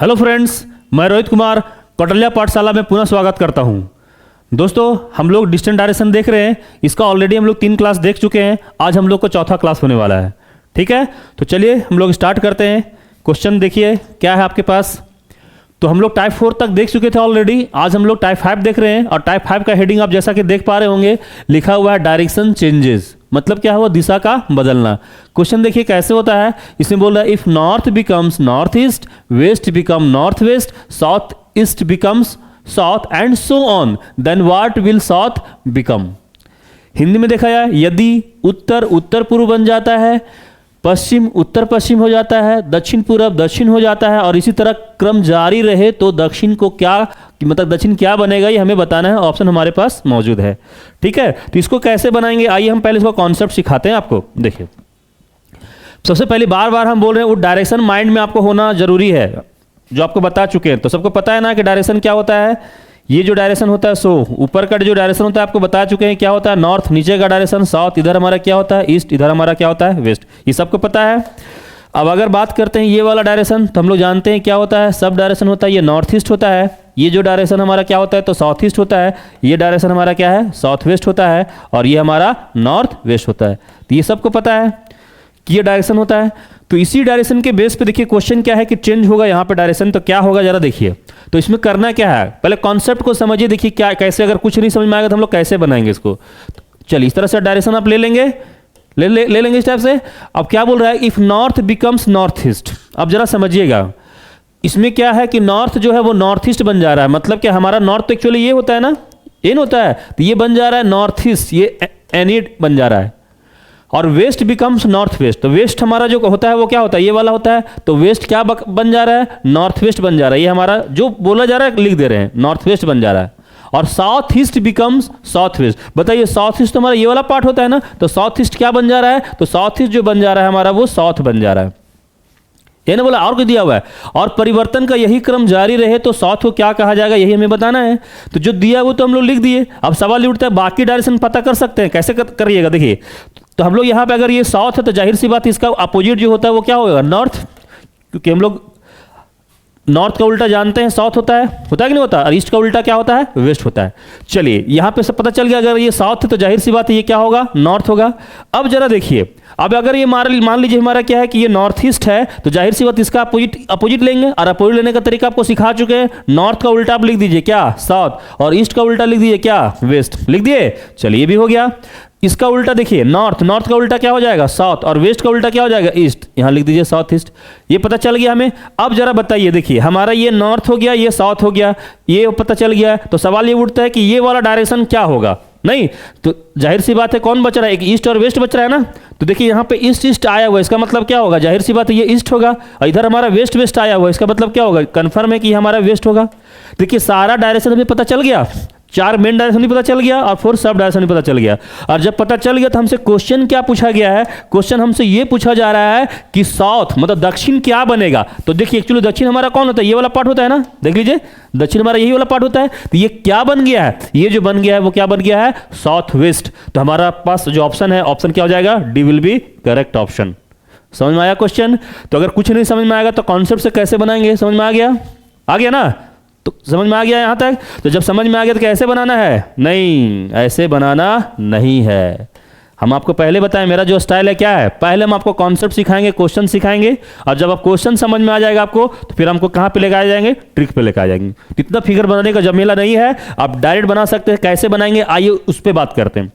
Hello friends, मैं रोहित कुमार कौटल्या पाठशाला में पुनः स्वागत करता हूं। दोस्तों, हम लोग डिस्टेंट डायरेक्शन देख रहे हैं। इसका ऑलरेडी हम लोग 3 क्लास देख चुके हैं। आज हम लोग को चौथा क्लास होने वाला है। ठीक है, तो चलिए हम लोग स्टार्ट करते हैं। क्वेश्चन देखिए क्या है आपके पास। तो हम लोग टाइप 4 तक देख चुके थे ऑलरेडी। आज हम लोग टाइप 5 देख रहे हैं और टाइप 5 का हेडिंग आप जैसा कि देख पा रहे होंगे, लिखा हुआ है डायरेक्शन चेंजेस। मतलब क्या हुआ, दिशा का बदलना। क्वेश्चन देखिए कैसे होता है। इसमें बोल रहा है if north becomes north east, west become north west, south east becomes south and so on, then what will south become. Hindi में देखा जाए, यदि उत्तर उत्तर पूर्व बन जाता है, पश्चिम उत्तर पश्चिम हो जाता है, दक्षिण पूर्व दक्षिण हो जाता है और इसी तरह क्रम जारी रहे तो दक्षिण को क्या, मतलब दक्षिण क्या बनेगा, ये हमें बताना है। ऑप्शन हमारे पास मौजूद है। ठीक है, तो इसको कैसे बनाएंगे, आइए हम पहले इसको कॉन्सेप्ट सिखाते हैं आपको। देखिए, सबसे पहले बार बार हम बोल रहे हैं वो डायरेक्शन माइंड में आपको होना जरूरी है, जो आपको बता चुके हैं। तो सबको पता है ना कि डायरेक्शन क्या होता है। ये जो डायरेक्शन होता है, सो ऊपर का जो डायरेक्शन होता है आपको बता चुके हैं क्या होता है, नॉर्थ। नीचे का डायरेक्शन साउथ, इधर हमारा क्या होता है ईस्ट, इधर हमारा क्या होता है वेस्ट। ये सबको पता है। अब अगर बात करते हैं ये वाला डायरेक्शन, तो हम लोग जानते हैं क्या होता है, सब डायरेक्शन होता है। ये नॉर्थ ईस्ट होता है। ये जो डायरेक्शन हमारा क्या होता है, तो साउथ ईस्ट होता है। ये डायरेक्शन हमारा क्या है, साउथ वेस्ट होता है। और ये हमारा नॉर्थ वेस्ट होता है। तो ये सबको पता है कि ये डायरेक्शन होता है। तो इसी डायरेक्शन के बेस पे देखिए क्वेश्चन क्या है कि चेंज होगा यहाँ पे डायरेक्शन, तो क्या होगा जरा देखिए। तो इसमें करना क्या है, पहले कॉन्सेप्ट को समझिए। देखिए क्या कैसे, अगर कुछ नहीं समझ में आएगा तो हम लोग कैसे बनाएंगे इसको। चलिए इस तरह से डायरेक्शन आप ले लेंगे, ले लेंगे इस टाइप से। अब क्या बोल रहा है, if north becomes north east. अब जरा समझिएगा, इसमें क्या है कि नॉर्थ जो है वो नॉर्थ ईस्ट बन जा रहा है। मतलब कि हमारा नॉर्थ तो एक्चुअली ये होता है ना, ये होता है, तो ये बन जा रहा है नॉर्थ ईस्ट, ये एनिड बन जा रहा है। और वेस्ट बिकम्स नॉर्थ वेस्ट। तो वेस्ट हमारा जो होता है वो क्या होता है, ये वाला होता है। तो वेस्ट क्या बन जा रहा है, नॉर्थ वेस्ट बन जा रहा है। ये हमारा जो बोला जा रहा है लिख दे रहे हैं, नॉर्थ वेस्ट बन जा रहा है। और south east becomes south waste. बताइए, साउथ ईस्ट तो हमारा ये वाला पार्ट होता है ना, तो साउथ ईस्ट क्या बन जा रहा है, तो साउथ ईस्ट जो बन जा रहा है हमारा वो साउथ बन जा रहा है। ये ना बोला, और कुछ दिया हुआ है। और परिवर्तन का यही क्रम जारी रहे तो साउथ को क्या कहा जाएगा, यही हमें बताना है। तो जो दिया वो तो हम लोग लिख दिए। अब सवाल ये उठता है बाकी डायरेक्शन पता कर सकते हैं, कैसे करिएगा। देखिए, तो हम लोग यहाँ पे अगर ये साउथ है तो जाहिर सी बात इसका अपोजिट जो होता है वो क्या होगा, नॉर्थ। क्योंकि हम लोग नॉर्थ का उल्टा जानते हैं साउथ होता है कि नहीं होता, और ईस्ट का उल्टा क्या होता है, वेस्ट होता है। चलिए यहाँ पे सब पता चल गया। अगर ये साउथ है तो जाहिर सी बात है ये क्या होगा, नॉर्थ होगा। अब जरा देखिए, अब अगर ये मान लीजिए हमारा क्या है कि ये नॉर्थ ईस्ट है, तो जाहिर सी बात इसका अपोजिट लेंगे। और अपोजिट लेने का तरीका आपको सिखा चुके हैं। नॉर्थ का उल्टा आप लिख दीजिए क्या, साउथ, और ईस्ट का उल्टा लिख दीजिए क्या, वेस्ट। लिख दिए, चलिए ये भी हो गया। इसका उल्टा देखिए, नॉर्थ का उल्टा क्या हो जाएगा, साउथ, और वेस्ट का उल्टा क्या हो जाएगा, ईस्ट। यहां लिख दीजिए साउथ ईस्ट। ये पता चल गया हमें। अब जरा बताइए, देखिए हमारा ये नॉर्थ हो गया, ये साउथ हो गया, ये पता चल गया। तो सवाल ये उठता है कि ये वाला डायरेक्शन क्या होगा। नहीं तो जाहिर सी बात है कौन बच रहा है, एक ईस्ट और वेस्ट बच रहा है ना। तो देखिए यहाँ पे ईस्ट ईस्ट आया हुआ, इसका मतलब क्या होगा, जाहिर सी बात है ये ईस्ट होगा। और इधर हमारा वेस्ट वेस्ट आया हुआ, इसका मतलब क्या होगा, कंफर्म है कि हमारा वेस्ट होगा। देखिए सारा डायरेक्शन हमें पता चल गया। 4 मेन डायरेक्शन भी पता चल गया और 4 सब डायरेक्शन भी पता चल गया। और जब पता चल गया तो हमसे क्वेश्चन क्या पूछा गया है, क्वेश्चन हमसे ये पूछा जा रहा है कि साउथ मतलब दक्षिण क्या बनेगा। तो देखिए एक्चुअली दक्षिण हमारा कौन होता है, ये वाला पार्ट होता है ना, देख लीजिए दक्षिण हमारा यही वाला पार्ट होता है। तो ये क्या बन गया है, ये जो बन गया है वो क्या बन गया है, साउथ वेस्ट। तो हमारा पास जो ऑप्शन है, ऑप्शन क्या हो जाएगा, D will be correct option. समझ में आया क्वेश्चन। तो अगर कुछ नहीं समझ में आएगा तो कॉन्सेप्ट से कैसे बनाएंगे, समझ में आ गया ना। तो समझ में आ गया यहाँ तक। तो जब समझ में आ गया तो कैसे बनाना है, नहीं ऐसे बनाना नहीं है। हम आपको पहले बताएं मेरा जो स्टाइल है क्या है, पहले हम आपको कॉन्सेप्ट सिखाएंगे, क्वेश्चन सिखाएंगे। और जब आप क्वेश्चन समझ में आ जाएगा आपको, तो फिर हमको कहाँ पे लेकर आ जाएंगे, ट्रिक पे लेकर आ जाएंगे। इतना फिगर बनाने का जमेला नहीं है, आप डायरेक्ट बना सकते हैं। कैसे बनाएंगे आइए उस पर बात करते हैं।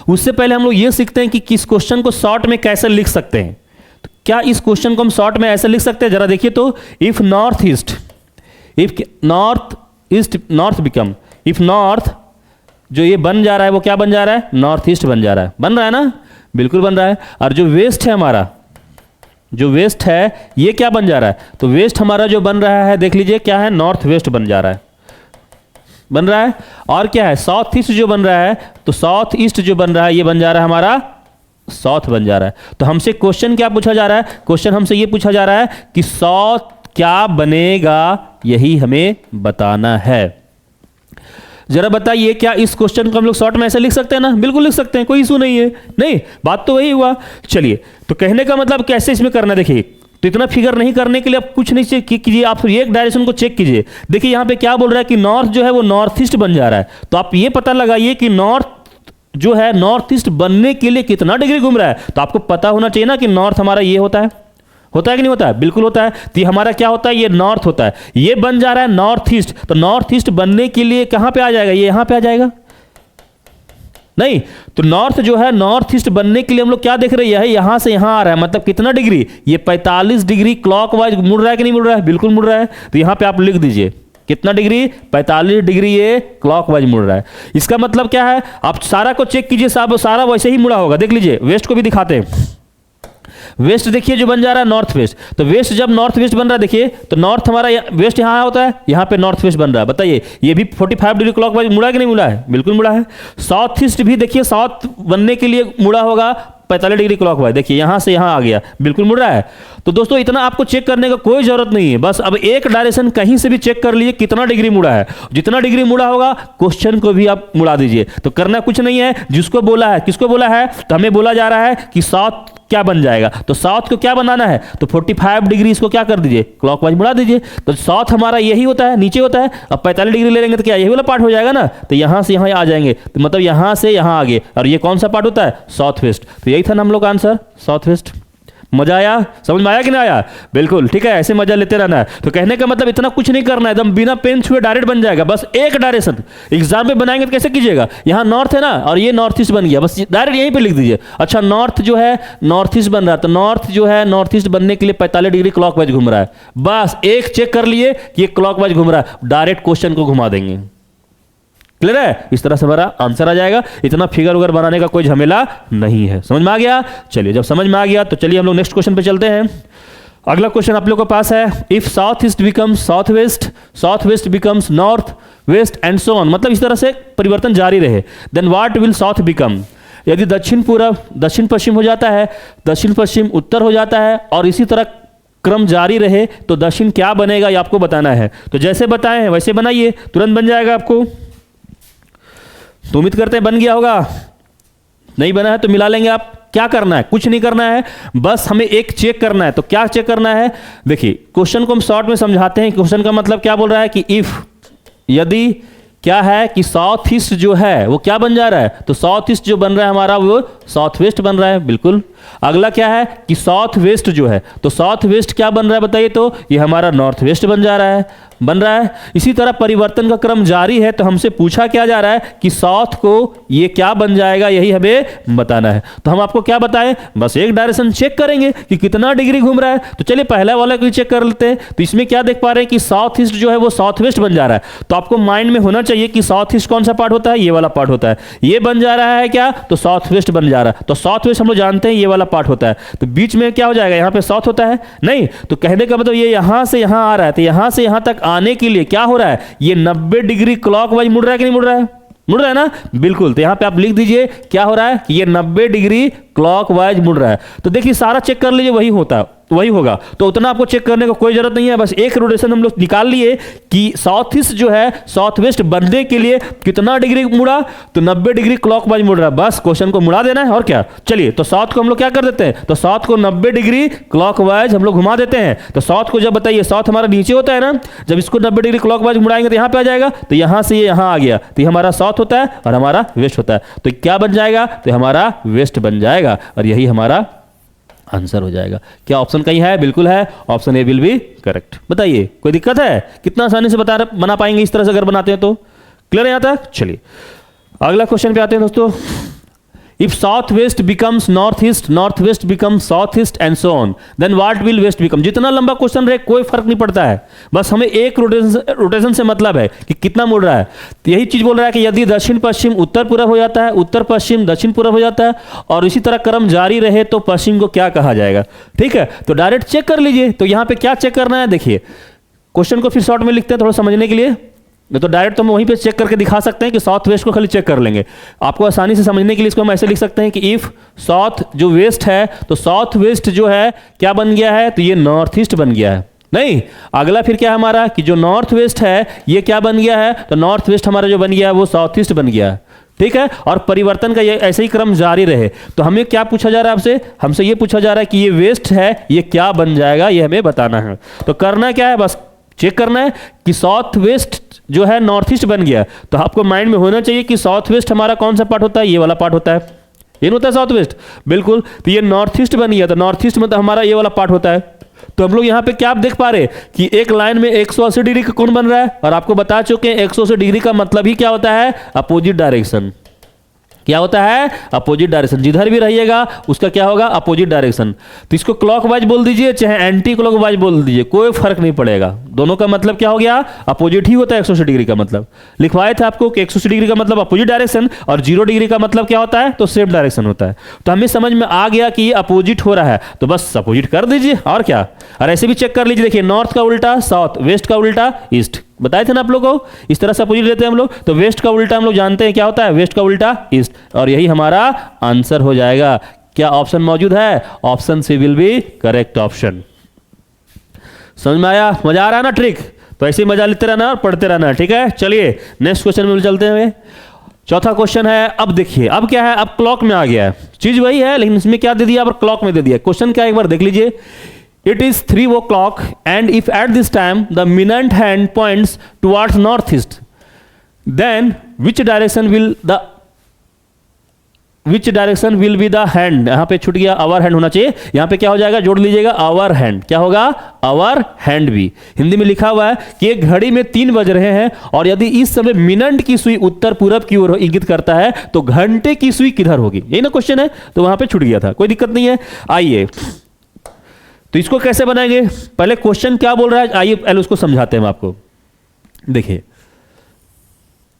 उससे पहले हम लोग ये सीखते हैं कि किस क्वेश्चन को शॉर्ट में कैसे लिख सकते हैं। तो क्या इस क्वेश्चन को हम शॉर्ट में ऐसे लिख सकते हैं, जरा देखिए। तो if north east, if north east north become, if north जो ये बन जा रहा है वो क्या बन जा रहा है, नॉर्थ ईस्ट बन जा रहा है। बन रहा है ना, बिल्कुल बन रहा है। और जो वेस्ट है हमारा, जो वेस्ट है ये क्या बन जा रहा है, तो वेस्ट हमारा जो बन रहा है देख लीजिए क्या है, नॉर्थ वेस्ट बन जा रहा है, बन रहा है। और क्या है, साउथ ईस्ट जो बन रहा है, तो साउथ ईस्ट जो बन रहा है ये बन जा रहा है हमारा साउथ बन जा रहा है। तो हमसे क्वेश्चन क्या पूछा जा रहा है, क्वेश्चन हमसे ये पूछा जा रहा है कि साउथ क्या बनेगा, यही हमें बताना है। जरा बताइए क्या इस क्वेश्चन को हम लोग शॉर्ट में ऐसे लिख सकते हैं ना, बिल्कुल लिख सकते हैं, कोई इशू नहीं है। नहीं, बात तो वही हुआ। चलिए, तो कहने का मतलब कैसे इसमें करना, देखिए तो इतना फिगर नहीं करने के लिए आप कुछ नहीं चेक कीजिए, आप एक डायरेक्शन को चेक कीजिए। देखिए यहाँ पे क्या बोल रहा है कि नॉर्थ जो है वो नॉर्थ ईस्ट बन जा रहा है, तो आप ये पता लगाइए कि नॉर्थ जो है नॉर्थ ईस्ट बनने के लिए कितना डिग्री घूम रहा है। तो आपको पता होना चाहिए ना कि नॉर्थ हमारा ये होता है कि नहीं होता है? बिल्कुल होता है। तो ये हमारा क्या होता है? ये नॉर्थ होता है, ये बन जा रहा है नॉर्थ ईस्ट। तो नॉर्थ ईस्ट बनने के लिए कहां पे आ जाएगा? ये यहां पे आ जाएगा नहीं। तो नॉर्थ जो है नॉर्थ ईस्ट बनने के लिए हम लोग क्या देख रहे हैं? यहां से यहां आ रहा है, मतलब कितना डिग्री? ये 45 डिग्री क्लॉकवाइज मुड़ रहा है कि नहीं मुड़ रहा है? बिल्कुल मुड़ रहा है। तो यहां पे आप लिख दीजिए कितना डिग्री? 45 डिग्री ये क्लॉकवाइज मुड़ रहा है। इसका मतलब क्या है? आप सारा को चेक कीजिए, सारा वैसे ही मुड़ा होगा। देख लीजिए, वेस्ट को भी दिखाते हैं। वेस्ट देखिए जो बन जा रहा है नॉर्थ वेस्ट। तो वेस्ट जब नॉर्थ वेस्ट बन रहा है, देखिए तो नॉर्थ हमारा वेस्ट यहां होता है, यहां पे नॉर्थ वेस्ट बन रहा है। बताइए ये भी 45 डिग्री क्लॉकवाइज मुड़ा कि नहीं मुड़ा है? बिल्कुल मुड़ा है। साउथ ईस्ट भी देखिए साउथ बनने के लिए मुड़ा होगा 45 डिग्री क्लॉकवाइज। देखिए यहां से यहां आ गया, बिल्कुल मुड़ रहा है। तो दोस्तों इतना आपको चेक करने का कोई जरूरत नहीं है, बस अब एक डायरेक्शन कहीं से भी चेक कर लीजिए कितना डिग्री मुड़ा है। जितना डिग्री मुड़ा होगा क्वेश्चन को भी आप मुड़ा दीजिए। तो करना कुछ नहीं है, जिसको बोला है, किसको बोला है? तो हमें बोला जा रहा है कि साउथ क्या बन जाएगा। तो साउथ को क्या बनाना है? तो 45 डिग्री इसको क्या कर दीजिए? क्लॉकवाइज मुड़ा दीजिए। तो साउथ हमारा यही होता है, नीचे होता है। अब 45 डिग्री ले लेंगे तो क्या यही वाला पार्ट हो जाएगा ना? तो यहां से यहां आ जाएंगे, तो मतलब यहां से यहां आगे। और ये कौन सा पार्ट होता है? South west. तो यही था ना हम लोग का आंसर, साउथ वेस्ट। मजा आया? समझ में आया कि नहीं आया? बिल्कुल ठीक है, ऐसे मजा लेते रहना है। तो कहने का मतलब इतना कुछ नहीं करना है, एकदम बिना पेन छुए डायरेक्ट बन जाएगा। बस एक डायरेक्शन एग्जाम में बनाएंगे तो कैसे कीजिएगा? यहाँ नॉर्थ है ना, और ये नॉर्थ ईस्ट बन गया, बस डायरेक्ट यहीं पे लिख दीजिए। अच्छा नॉर्थ जो है नॉर्थ ईस्ट बन रहा है, तो नॉर्थ जो है नॉर्थ ईस्ट बनने के लिए 45 डिग्री क्लॉकवाइज घूम रहा है। बस एक चेक कर लिए कि ये क्लॉकवाइज घूम रहा है, डायरेक्ट क्वेश्चन को घुमा देंगे। क्लियर है? इस तरह से हमारा आंसर आ जाएगा। इतना फिगर वगैरह बनाने का कोई झमेला नहीं है। समझ में आ गया? चलिए, जब समझ में आ गया तो चलिए हम लोग नेक्स्ट क्वेश्चन पे चलते हैं। अगला क्वेश्चन आप लोगों के पास है, if south east becomes south west becomes north west and so on, मतलब इस तरह से परिवर्तन जारी रहे, then what will south become? यदि दक्षिण पूर्व दक्षिण पश्चिम हो जाता है, दक्षिण पश्चिम उत्तर हो जाता है, और इसी तरह क्रम जारी रहे, तो दक्षिण क्या बनेगा ये आपको बताना है। तो जैसे बताए हैं वैसे बनाइए, तुरंत बन जाएगा आपको। तो उम्मीद करते हैं बन गया होगा। नहीं बना है तो मिला लेंगे आप। क्या करना है? कुछ नहीं करना है, बस हमें एक चेक करना है। तो क्या चेक करना है? देखिए क्वेश्चन को हम शॉर्ट में समझाते हैं। क्वेश्चन का मतलब क्या बोल रहा है कि इफ, यदि क्या है कि साउथ ईस्ट जो है वो क्या बन जा रहा है? तो साउथ ईस्ट जो बन रहा है हमारा वो साउथ वेस्ट बन रहा है। बिल्कुल। अगला क्या है कि साउथ वेस्ट जो है, तो साउथ वेस्ट क्या बन रहा है बताइए? तो ये हमारा नॉर्थ वेस्ट बन रहा है। इसी तरह परिवर्तन का क्रम जारी है। तो हमसे पूछा क्या जा रहा है कि साउथ को ये क्या बन जाएगा, यही हमें बताना है। तो हम आपको क्या बताएं? बस एक डायरेक्शन चेक करेंगे कि कितना डिग्री घूम रहा है। तो चलिए पहला वाला को चेक कर लेते हैं। तो इसमें क्या देख पा रहे हैं कि साउथ ईस्ट जो है वो साउथ वेस्ट बन जा रहा है। तो आपको माइंड में होना चाहिए कि साउथ ईस्ट कौन सा पार्ट होता है? ये वाला पार्ट होता है। ये बन जा रहा है क्या? तो साउथ वेस्ट बन जा रहा है। तो साउथ वेस्ट हम लोग जानते हैं ये वाला पार्ट होता है। तो बीच में क्या हो जाएगा? यहाँ पे साउथ होता है नहीं। तो कहने का मतलब ये यहां से यहां आ रहा है। तो यहां से यहां तक आने के लिए क्या हो रहा है? ये 90 डिग्री क्लॉकवाइज मुड़ रहा है कि नहीं मुड़ रहा है? मुड़ रहा है ना? बिल्कुल। तो यहां पे आप लिख दीजिए क्या हो रहा है कि ये 90 डिग्री क्लॉकवाइज मुड़ रहा है। तो देखिए सारा चेक कर लीजिए, वही होता है, वही होगा। तो उतना आपको चेक करने को कोई जरूरत नहीं है। बस एक रोटेशन हम लोग निकाल लिए कि साउथ ईस्ट जो है साउथ वेस्ट बनने के लिए कितना डिग्री मुड़ा? तो 90 डिग्री क्लॉकवाइज मुड़ रहा है। बस क्वेश्चन को मुड़ा देना है और क्या। चलिए तो साउथ को हम लोग क्या कर देते हैं? तो साउथ को 90 डिग्री क्लॉकवाइज हम लोग घुमा देते हैं। तो साउथ को जब बताइए, साउथ हमारा नीचे होता है ना, जब इसको 90 डिग्री क्लॉकवाइज मुड़ाएंगे तो यहां पे आ जाएगा। तो यहां से ये यहां आ गया, तो ये हमारा साउथ होता है और हमारा वेस्ट होता है। तो क्या बन जाएगा? तो हमारा वेस्ट बन जाएगा और यही हमारा आंसर हो जाएगा। क्या ऑप्शन कहीं है? बिल्कुल है, option A will be correct. बताइए कोई दिक्कत है? कितना आसानी से बना पाएंगे इस तरह से अगर बनाते हैं तो? क्लियर है यहाँ तक? चलिए अगला क्वेश्चन पे आते हैं दोस्तों। If south west becomes north west becomes south east and so on, then what will west become? जितना लंबा क्वेश्चन रहे कोई फर्क नहीं पड़ता है, बस हमें एक रोटेशन से मतलब है कि कितना मुड़ रहा है। तो यही चीज बोल रहा है कि यदि दक्षिण पश्चिम उत्तर पूर्व हो जाता है, उत्तर पश्चिम दक्षिण पूर्व हो जाता है, और इसी तरह क्रम जारी रहे, तो पश्चिम को क्या कहा जाएगा? ठीक है, तो डायरेक्ट चेक कर लीजिए। तो यहाँ पे क्या चेक करना है? देखिए क्वेश्चन को फिर शॉर्ट में लिखते हैं थोड़ा समझने के लिए। तो डायरेक्ट तो हम वहीं पे चेक करके दिखा सकते हैं कि साउथ वेस्ट को खाली चेक कर लेंगे। आपको आसानी से समझने के लिए इसको हम ऐसे लिख सकते हैं कि इफ साउथ जो वेस्ट है, तो साउथ वेस्ट जो है क्या बन गया है? तो ये नॉर्थ ईस्ट बन गया है। नहीं, अगला फिर क्या हमारा कि जो नॉर्थ वेस्ट है ये क्या बन गया है? तो नॉर्थ वेस्ट हमारा जो बन गया है वो साउथ ईस्ट बन गया है। ठीक है, और परिवर्तन का ये ऐसे ही क्रम जारी रहे। तो हमें क्या पूछा जा रहा है आपसे, हमसे ये पूछा जा रहा है कि ये वेस्ट है, ये क्या बन जाएगा, ये हमें बताना है। तो करना क्या है, बस चेक करना है कि साउथ वेस्ट जो है नॉर्थ ईस्ट बन गया। तो आपको माइंड में होना चाहिए कि साउथ वेस्ट हमारा कौन सा पार्ट होता है, ये वाला पार्ट होता है, ये होता है साउथ वेस्ट, बिल्कुल। तो ये नॉर्थ ईस्ट बन गया, तो नॉर्थ ईस्ट मतलब हमारा ये वाला पार्ट होता है। तो हम लोग यहाँ पे क्या आप देख पा रहे हैं कि एक लाइन में 180 डिग्री का कोण बन रहा है, और आपको बता चुके हैं 180 डिग्री का मतलब ही क्या होता है, अपोजिट डायरेक्शन। क्या होता है, अपोजिट डायरेक्शन। जिधर भी रहिएगा उसका क्या होगा, अपोजिट डायरेक्शन। तो इसको क्लॉकवाइज बोल दीजिए चाहे एंटी क्लॉकवाइज बोल दीजिए, कोई फर्क नहीं पड़ेगा, दोनों का मतलब क्या हो गया, अपोजिट ही होता है। 180 डिग्री का मतलब लिखवाए थे आपको कि 180 डिग्री का मतलब अपोजिट डायरेक्शन, और 0 डिग्री का मतलब क्या होता है, तो सेम डायरेक्शन होता है। तो हमें समझ में आ गया कि ये अपोजिट हो रहा है, तो बस अपोजिट कर दीजिए, और क्या। और ऐसे भी चेक कर लीजिए, देखिए नॉर्थ का उल्टा साउथ, वेस्ट का उल्टा ईस्ट, बताए थे ना आप लोगों को, इस तरह से अपोजिट लेते हैं हम लोग। तो वेस्ट का उल्टा हम लोग जानते हैं क्या होता है, वेस्ट का उल्टा ईस्ट, और यही हमारा आंसर हो जाएगा। क्या ऑप्शन मौजूद है, option C will be correct option. समझ में आया, मजा आ रहा है ना ट्रिक, तो ऐसे ही मजा लेते रहना और पढ़ते रहना, ठीक है। चलिए नेक्स्ट क्वेश्चन में चलते हैं। चौथा क्वेश्चन है, अब देखिए अब क्या है, अब क्लॉक में आ गया है, चीज वही है लेकिन इसमें क्या दे दिया, अब क्लॉक में दे दिया। क्वेश्चन क्या है एक बार देख लीजिए। It is 3 o'clock and if at this time the minute hand points towards northeast, then which direction will be the hand? यहाँ पे छूट गया, our hand होना चाहिए, यहाँ पे क्या हो जाएगा, जोड़ लीजिएगा our hand, क्या होगा, our hand भी। हिंदी में लिखा हुआ है कि एक घड़ी में 3 बज रहे हैं और यदि इस समय मिनट की सुई उत्तर पूरब की ओर इंगित करता है तो घंटे की सुई किधर होगी, यही ना क्वेश्चन है। तो वहां पे छूट गया था, कोई दिक्कत नहीं है। आइए तो इसको कैसे बनाएंगे, पहले क्वेश्चन क्या बोल रहा है, आइए पहले उसको समझाते हैं हम आपको। देखिए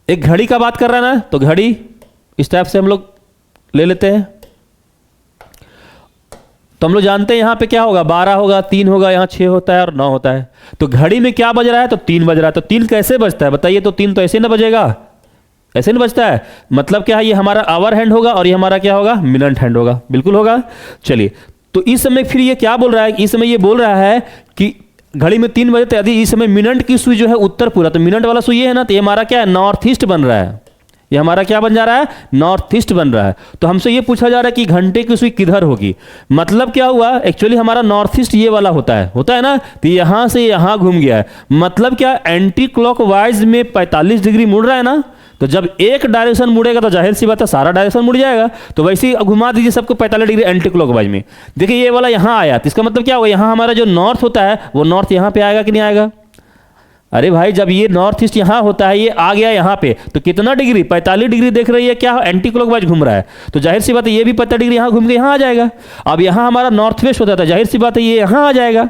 एक घड़ी का बात कर रहा है ना, तो घड़ी इस टाइप से हम लोग ले लेते हैं। तो हम लोग जानते हैं यहां पे क्या होगा, 12 होगा, 3 होगा, यहां 6 होता है और 9 होता है। तो घड़ी में क्या बज रहा है, तो 3 बज रहा है। तो 3 कैसे बजता है बताइए, तो 3 तो ऐसे ना बजेगा, ऐसे नहीं बजता है। मतलब क्या है, ये हमारा आवर हैंड होगा और ये हमारा क्या होगा, मिनट हैंड होगा, बिल्कुल होगा। चलिए तो इस समय फिर ये क्या बोल रहा है, इस समय ये बोल रहा है कि घड़ी में 3 बजे, तो यदि इस समय मिनट की सुई जो है उत्तर पूरा, तो मिनट वाला सुई ये है ना, तो ये हमारा क्या है, नॉर्थ ईस्ट बन रहा है। ये हमारा क्या बन जा रहा है, नॉर्थ ईस्ट बन रहा है। तो हमसे ये पूछा जा रहा है कि घंटे की सुई किधर होगी। मतलब क्या हुआ, एक्चुअली हमारा नॉर्थ ईस्ट ये वाला होता है ना, तो यहां से यहां घूम गया है। मतलब क्या, एंटी क्लॉकवाइज में 45 डिग्री मुड़ रहा है ना, तो जब एक डायरेक्शन मुड़ेगा तो जाहिर सी बात है सारा डायरेक्शन मुड़ जाएगा। तो वैसे ही घुमा दीजिए सबको 45 डिग्री एंटी क्लॉकवाइज में। देखिए ये वाला यहाँ आया, तो इसका मतलब क्या होगा, यहाँ हमारा जो नॉर्थ होता है वो नॉर्थ यहाँ पे आएगा कि नहीं आएगा। अरे भाई जब ये नॉर्थ ईस्ट यहाँ होता है, ये आ गया यहाँ पे, तो कितना डिग्री, 45 डिग्री देख रही है, क्या एंटी क्लॉकवाइज घूम रहा है। तो जाहिर सी बात है ये भी 45 डिग्री यहाँ घूम के यहाँ आ जाएगा। अब यहाँ हमारा नॉर्थ वेस्ट होता था, जाहिर सी बात है ये यहाँ आ जाएगा।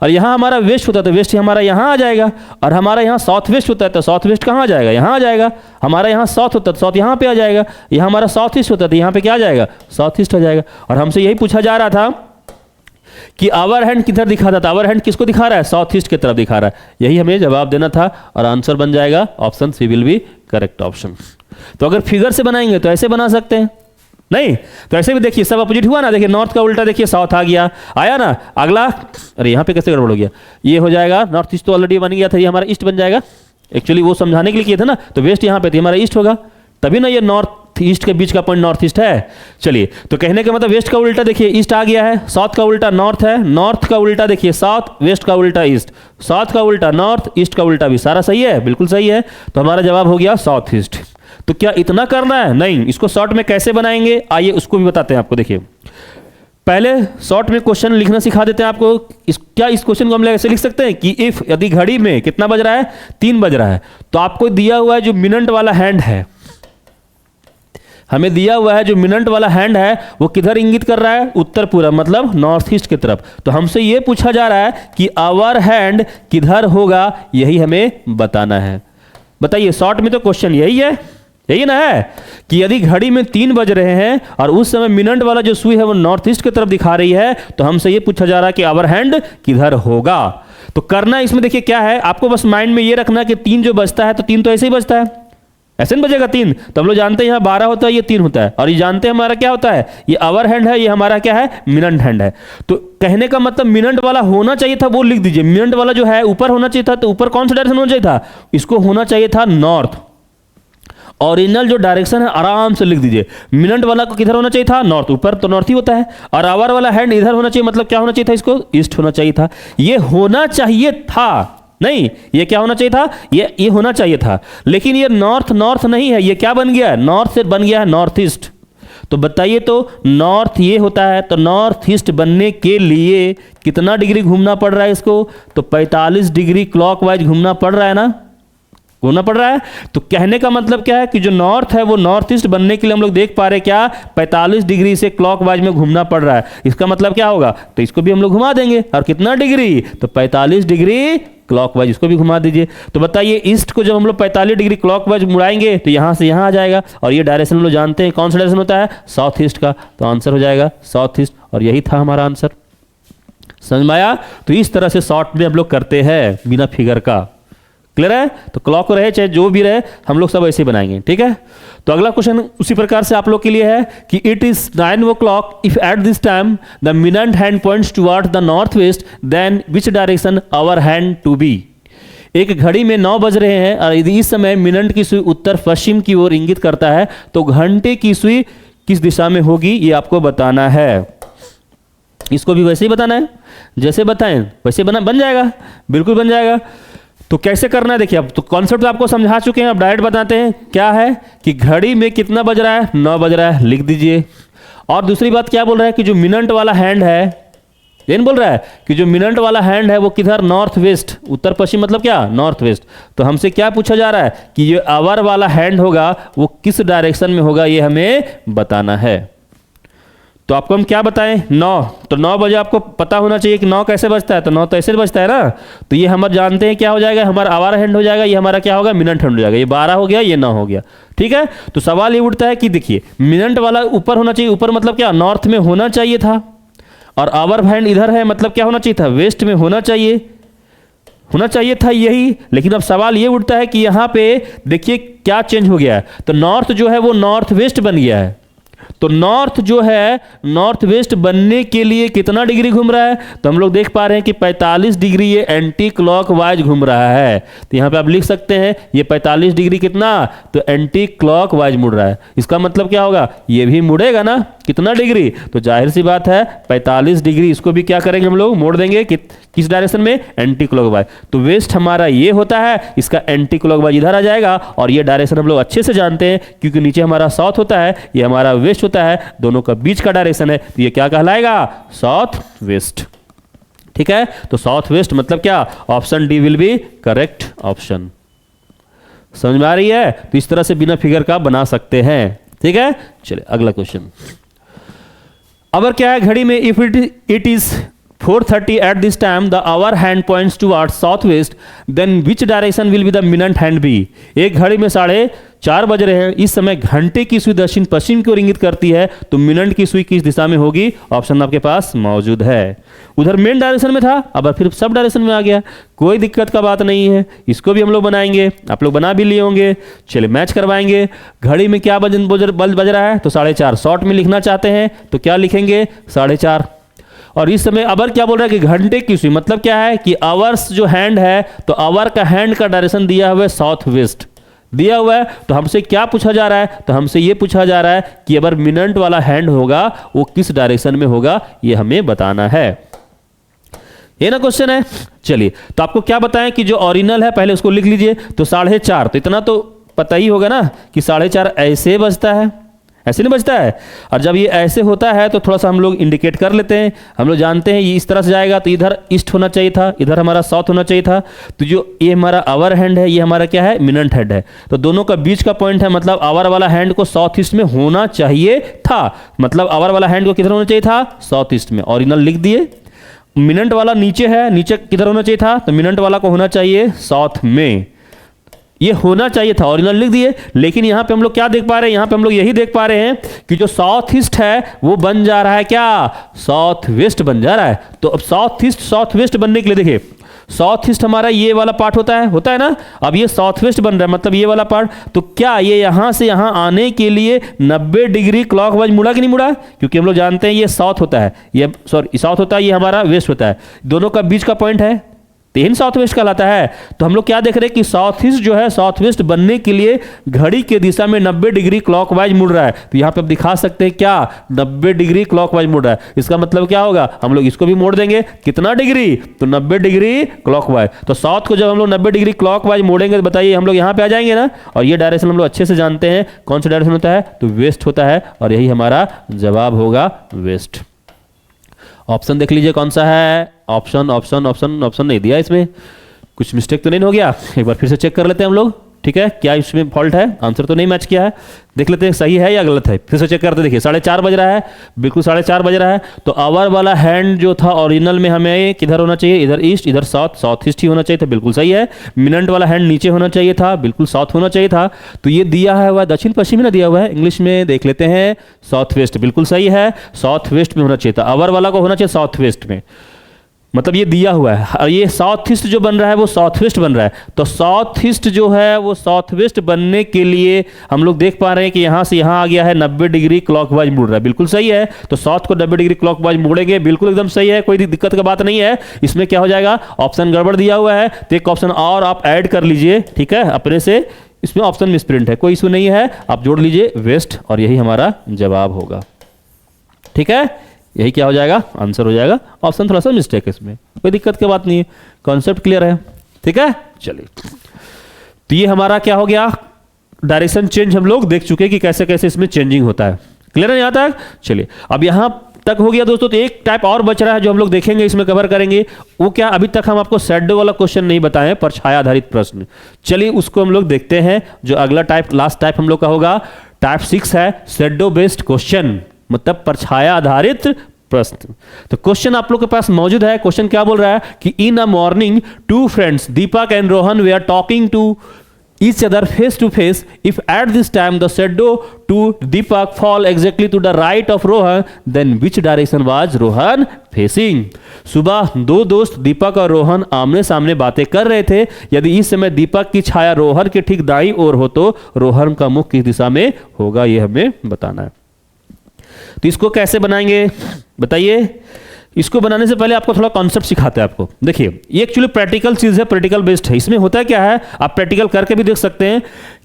और यहाँ हमारा वेस्ट होता है तो वेस्ट हमारा यहाँ आ जाएगा। और हमारा यहाँ साउथ वेस्ट होता है तो साउथ वेस्ट कहाँ आ जाएगा, यहाँ आ जाएगा। हमारा यहाँ साउथ होता है तो साउथ यहाँ पे आ जाएगा। यहाँ हमारा साउथ ईस्ट होता है तो यहाँ पे क्या आ जाएगा, साउथ ईस्ट आ जाएगा। और हमसे यही पूछा जा रहा था कि आवर हैंड किधर दिखाता था, आवर हैंड किसको दिखा रहा है, साउथ ईस्ट की तरफ दिखा रहा है। यही हमें जवाब देना था और आंसर बन जाएगा option C will be correct option. तो अगर फिगर से बनाएंगे तो ऐसे बना सकते हैं, नहीं तो ऐसे भी देखिए सब अपोजिट हुआ ना। देखिए नॉर्थ का उल्टा देखिए साउथ आ गया, आया ना। अगला, अरे यहाँ पे कैसे गड़बड़ हो गया, ये हो जाएगा नॉर्थ ईस्ट तो ऑलरेडी बन गया था, ये हमारा ईस्ट बन जाएगा। एक्चुअली वो समझाने के लिए किया था ना, तो वेस्ट यहाँ पे थी, हमारा ईस्ट होगा, तभी ना ये नॉर्थ ईस्ट के बीच का पॉइंट नॉर्थ ईस्ट है। चलिए तो कहने का मतलब वेस्ट का उल्टा देखिए ईस्ट आ गया है, साउथ का उल्टा नॉर्थ है, नॉर्थ का उल्टा देखिए साउथ, वेस्ट का उल्टा ईस्ट, साउथ का उल्टा नॉर्थ, ईस्ट का उल्टा भी, सारा सही है, बिल्कुल सही है। तो हमारा जवाब हो गया साउथ ईस्ट। तो क्या इतना करना है, नहीं, इसको शॉर्ट में कैसे बनाएंगे आइए उसको भी बताते हैं आपको। देखिए पहले शॉर्ट में क्वेश्चन लिखना सिखा देते हैं आपको। क्या इस क्वेश्चन को हम ऐसे लिख सकते हैं कि इफ, यदि घड़ी में कितना बज रहा है, 3 बज रहा है, तो आपको दिया हुआ है जो मिनट वाला हैंड है, हमें दिया हुआ है जो मिनट वाला हैंड है वो किधर इंगित कर रहा है, उत्तर पूरब, मतलब नॉर्थ ईस्ट की तरफ। तो हमसे ये पूछा जा रहा है कि आवर हैंड किधर होगा, यही हमें बताना है। बताइए शॉर्ट में तो क्वेश्चन यही है, यही ना है कि यदि घड़ी में 3 बज रहे हैं और उस समय मिनट वाला जो सुई है वो नॉर्थ ईस्ट की तरफ दिखा रही है, तो हमसे ये पूछा जा रहा है कि आवर हैंड किधर होगा। तो करना इसमें देखिए क्या है, आपको बस माइंड में ये रखना कि 3 जो बजता है तो 3 तो ऐसे ही बजता है, ऐसे नहीं बजेगा 3। तो हम लोग जानते हैं यहाँ 12 होता है, ये 3 होता है, और ये जानते हैं हमारा क्या होता है, ये आवर हैंड है, ये हमारा क्या है, मिनट हैंड है। तो कहने का मतलब मिनट वाला होना चाहिए था, वो लिख दीजिए। मिनट वाला जो है ऊपर होना चाहिए था, तो ऊपर कौन सा डायरेक्शन होना चाहिए था, इसको होना चाहिए था नॉर्थ, ओरिजिनल जो डायरेक्शन है आराम से लिख दीजिए। मिनट वाला को किधर होना चाहिए था, नॉर्थ, ऊपर तो नॉर्थ ही होता है, और आवर वाला हैंड इधर होना चाहिए, मतलब क्या होना चाहिए था, इसको ईस्ट होना चाहिए था। ये होना चाहिए था, नहीं, ये क्या होना चाहिए था, ये होना चाहिए था, लेकिन ये नॉर्थ नॉर्थ नहीं है, ये क्या बन गया है, नॉर्थ से बन गया है नॉर्थ ईस्ट। तो बताइए, तो नॉर्थ ये होता है, तो नॉर्थ ईस्ट बनने के लिए कितना डिग्री घूमना पड़ रहा है इसको, तो 45 डिग्री क्लॉकवाइज घूमना पड़ रहा है ना, घूमना पड़ रहा है। तो कहने का मतलब क्या है कि जो नॉर्थ है वो नॉर्थ ईस्ट बनने के लिए हम लोग देख पा रहे हैं क्या, 45 डिग्री से क्लॉकवाइज में घूमना पड़ रहा है। इसका मतलब क्या होगा, तो इसको भी हम लोग घुमा देंगे, और कितना डिग्री, तो 45 डिग्री क्लॉकवाइज, इसको भी घुमा दीजिए। तो बताइए, ईस्ट को जब हम लोग 45 डिग्री क्लॉकवाइज मुड़ाएंगे तो यहां से यहां आ जाएगा, और ये डायरेक्शन हम लोग जानते हैं कौन सा डायरेक्शन होता है, साउथ ईस्ट का। तो आंसर हो जाएगा साउथ ईस्ट, और यही था हमारा आंसर। समझ में आया। तो इस तरह से शॉर्ट में हम लोग करते हैं बिना फिगर का। क्लियर है। तो क्लॉक रहे चाहे जो भी रहे, हम लोग सब ऐसे ही बनाएंगे। ठीक है। तो अगला क्वेश्चन उसी प्रकार से आप लोग के लिए है कि it is 9 o'clock if at this time the minute hand points toward the north west, then which direction hour hand to be. एक घड़ी में 9 बज रहे हैं और यदि इस समय मिनट की सुई उत्तर पश्चिम की ओर इंगित करता है तो घंटे की सुई किस दिशा में होगी, ये आपको बताना है। इसको भी वैसे ही बताना है, जैसे बताएं वैसे बन जाएगा, बिल्कुल बन जाएगा। तो कैसे करना है देखिए, अब तो कॉन्सेप्ट आपको समझा चुके हैं, अब डायरेक्ट बताते हैं। क्या है कि घड़ी में कितना बज रहा है, 9 बज रहा है, लिख दीजिए। और दूसरी बात क्या बोल रहा है कि जो मिनट वाला हैंड है, ये बोल रहा है कि जो मिनट वाला हैंड है वो किधर, नॉर्थ वेस्ट, उत्तर पश्चिम मतलब क्या, नॉर्थ वेस्ट। तो हमसे क्या पूछा जा रहा है कि ये आवर वाला हैंड होगा वो किस डायरेक्शन में होगा, ये हमें बताना है। तो आपको हम क्या बताएं, 9, तो 9 बजे आपको पता होना चाहिए कि 9 कैसे बजता है, तो 9 तो ऐसे बजता है ना। तो ये हम जानते हैं क्या हो जाएगा, हमारा आवर हैंड हो जाएगा, ये हमारा क्या होगा, मिनट हैंड हो जाएगा। ये 12 हो गया, ये 9 हो गया। ठीक है। तो सवाल ये उठता है कि देखिए मिनट वाला ऊपर होना चाहिए, ऊपर मतलब क्या, नॉर्थ में होना चाहिए था, और आवर हैंड इधर है मतलब क्या होना चाहिए था, वेस्ट में होना चाहिए था यही। लेकिन अब सवाल ये उठता है कि यहाँ पे देखिए क्या चेंज हो गया है, तो नॉर्थ जो है वो नॉर्थ वेस्ट बन गया है। तो नॉर्थ जो है नॉर्थ वेस्ट बनने के लिए कितना डिग्री घूम रहा है, तो हम लोग देख पा रहे हैं कि 45 डिग्री ये एंटी क्लॉकवाइज घूम रहा है। तो यहाँ पे आप लिख सकते हैं ये 45 डिग्री कितना, तो एंटी क्लॉकवाइज मुड़ रहा है। इसका मतलब क्या होगा, ये भी मुड़ेगा ना, कितना डिग्री, तो जाहिर सी बात है 45 डिग्री। इसको भी क्या करेंगे हम लोग, मोड़ देंगे किस डायरेक्शन में, एंटी क्लॉकवाइज। तो वेस्ट हमारा ये होता है, इसका एंटी क्लॉकवाइज इधर आ जाएगा, और ये डायरेक्शन हम लोग अच्छे से जानते हैं क्योंकि नीचे हमारा साउथ होता है, ये हमारा वेस्ट होता है, दोनों का बीच का डायरेक्शन है, तो ये क्या कहलाएगा, साउथ वेस्ट। ठीक है। तो साउथ वेस्ट मतलब क्या, option D will be correct option. समझ में आ रही है। तो इस तरह से बिना फिगर का बना सकते हैं। ठीक है। चलिए अगला क्वेश्चन। अब क्या है, घड़ी में if it is 4:30 at this time the hour hand points towards southwest, then which direction will be the minute hand be। एक घड़ी में 4:30 बज रहे हैं, इस समय घंटे की सुई दक्षिण पश्चिम की ओर इंगित करती है, तो मिनट की सुई किस दिशा में होगी, ऑप्शन आपके पास मौजूद है। उधर मेन डायरेक्शन में था, अब फिर सब डायरेक्शन में आ गया, कोई दिक्कत का बात नहीं है। इसको भी हम लोग बनाएंगे, आप लोग बना भी लिए होंगे। चलिए मैच करवाएंगे। घड़ी में क्या बज रहा है, तो 4:30। शॉर्ट में लिखना चाहते हैं तो क्या लिखेंगे, 4:30। और इस समय अवर क्या बोल रहा है कि घंटे की सुई, मतलब क्या है कि आवर्स जो हैंड है, तो आवर का हैंड का डायरेक्शन दिया हुआ है साउथ वेस्ट दिया हुआ है। तो हमसे क्या पूछा जा रहा है, तो हमसे ये पूछा जा रहा है कि अगर मिनट वाला हैंड होगा वो किस डायरेक्शन में होगा, ये हमें बताना है। ये ना क्वेश्चन है। चलिए तो आपको क्या बताएं कि जो ओरिजिनल है पहले उसको लिख लीजिए। तो 4:30, तो इतना तो पता ही होगा ना कि 4:30 ऐसे बजता है, ऐसे नहीं बजता है। और जब ये ऐसे होता है तो थोड़ा सा हम लोग इंडिकेट कर लेते हैं। हम लोग जानते हैं ये इस तरह से जाएगा, तो इधर ईस्ट होना चाहिए था, इधर हमारा साउथ होना चाहिए था। तो जो ये हमारा आवर हैंड है, ये हमारा क्या है, मिनट हैंड है। तो दोनों का बीच का पॉइंट है, मतलब आवर वाला हैंड को साउथ ईस्ट में होना चाहिए था। मतलब आवर वाला हैंड को किधर होना चाहिए था, साउथ ईस्ट में। ओरिजिनल लिख दिए। मिनट वाला नीचे है, नीचे किधर होना चाहिए था, तो मिनट वाला को होना चाहिए साउथ में। ये होना चाहिए था, ओरिजिनल लिख दिए। लेकिन यहां पे हम लोग क्या देख पा रहे हैं, यहां पे हम लोग यही देख पा रहे हैं कि जो साउथ ईस्ट है वो बन जा रहा है क्या, साउथ वेस्ट बन जा रहा है। तो अब साउथ ईस्ट साउथ वेस्ट बनने के लिए देखिए, साउथ ईस्ट हमारा ये वाला पार्ट होता है ना। अब ये साउथ वेस्ट बन रहा है, मतलब ये वाला पार्ट। तो क्या ये यहां से यहां आने के लिए 90 डिग्री क्लॉकवाइज मुड़ा कि नहीं मुड़ा, क्योंकि हम लोग जानते हैं ये साउथ होता है, ये सॉरी साउथ होता है, ये हमारा वेस्ट होता है। दोनों का बीच का पॉइंट है, तो यही साउथ वेस्ट कहलाता है। तो हम लोग क्या देख रहे हैं कि साउथ ईस्ट जो है साउथ वेस्ट बनने के लिए घड़ी के दिशा में 90 डिग्री क्लॉकवाइज मुड़ रहा है। तो यहाँ पे आप दिखा सकते हैं क्या 90 डिग्री क्लॉकवाइज मुड़ रहा है। इसका मतलब क्या होगा, हम लोग इसको भी मोड़ देंगे, कितना डिग्री, तो 90 डिग्री क्लॉकवाइज। तो साउथ को जब हम लोग 90 डिग्री क्लॉकवाइज मोड़ेंगे तो बताइए हम लोग यहाँ पे आ जाएंगे ना। और ये डायरेक्शन हम लोग अच्छे से जानते हैं, कौन सा डायरेक्शन होता है, तो वेस्ट होता है। और यही हमारा जवाब होगा वेस्ट। ऑप्शन देख लीजिए कौन सा है, ऑप्शन ऑप्शन ऑप्शन ऑप्शन नहीं दिया, इसमें कुछ मिस्टेक तो नहीं हो गया। एक बार फिर से चेक कर लेते हैं हम लोग, ठीक है, क्या इसमें फॉल्ट है, आंसर तो नहीं मैच किया है। देख लेते हैं सही है या गलत है, फिर से चेक करते। देखिए 4:30 बज रहा है, बिल्कुल 4:30 बज रहा है। तो आवर वाला हैंड जो था ओरिजिनल में हमें किधर होना चाहिए, इधर ईस्ट, इधर साउथ, साउथ ईस्ट ही होना चाहिए था, बिल्कुल सही है। मिनट वाला हैंड नीचे होना चाहिए था, बिल्कुल साउथ होना चाहिए था। तो ये दिया है हुआ दक्षिण पश्चिम में ना दिया हुआ है, इंग्लिश में देख लेते हैं साउथ वेस्ट, बिल्कुल सही है, साउथ वेस्ट में होना चाहिए था। आवर वाला को होना चाहिए साउथ वेस्ट में, मतलब ये दिया हुआ है। और ये साउथ ईस्ट जो बन रहा है वो साउथ वेस्ट बन रहा है। तो साउथ ईस्ट जो है वो साउथ वेस्ट बनने के लिए हम लोग देख पा रहे हैं कि यहाँ से यहाँ आ गया है 90 डिग्री क्लॉकवाइज मुड़ रहा है, बिल्कुल सही है। तो साउथ को 90 डिग्री क्लॉकवाइज मुड़ेंगे, बिल्कुल एकदम सही है, कोई दिक्कत का बात नहीं है। इसमें क्या हो जाएगा, ऑप्शन गड़बड़ दिया हुआ है तो एक ऑप्शन और आप ऐड कर लीजिए, ठीक है, अपने से। इसमें ऑप्शन मिसप्रिंट है, कोई इशू नहीं है, आप जोड़ लीजिए वेस्ट, और यही हमारा जवाब होगा, ठीक है। यही क्या हो जाएगा, आंसर हो जाएगा। ऑप्शन थोड़ा सा मिस्टेक है, इसमें कोई दिक्कत की बात नहीं है, कॉन्सेप्ट क्लियर है, ठीक है। चलिए, तो ये हमारा क्या हो गया, डायरेक्शन चेंज हम लोग देख चुके कि कैसे कैसे इसमें चेंजिंग होता है। क्लियर है यहाँ तक। चलिए, अब यहाँ तक हो गया दोस्तों। तो एक टाइप और बच रहा है जो हम लोग देखेंगे, इसमें कवर करेंगे। वो क्या, अभी तक हम आपको शैडो वाला क्वेश्चन नहीं बताएं, परछाया आधारित प्रश्न। चलिए उसको हम लोग देखते हैं। जो अगला टाइप, लास्ट टाइप हम लोग का होगा, टाइप 6 है शैडो बेस्ड क्वेश्चन, मतलब परछाया आधारित प्रश्न। तो क्वेश्चन आप लोग के पास मौजूद है। क्वेश्चन क्या बोल रहा है कि in a morning 2 friends Deepak and Rohan they are talking to each other face to face. If at this time the shadow to Deepak fall exactly to the right of Rohan, then which direction was Rohan facing? सुबह 2 दोस्त दीपक और रोहन आमने सामने बातें कर रहे थे। यदि इस समय दीपक की छाया रोहन के ठीक दाईं ओर हो तो रोहन का मुख किस दिशा में होगा, यह हमें बताना है। तो इसको कैसे बनाएंगे बताइए। इसको बनाने से पहले आपको थोड़ा कॉन्सेप्ट सिखाते हैं आपको। देखिए, ये एक्चुअली प्रैक्टिकल चीज है, प्रैक्टिकल बेस्ड है। इसमें होता है क्या है, आप प्रैक्टिकल करके भी देख सकते हैं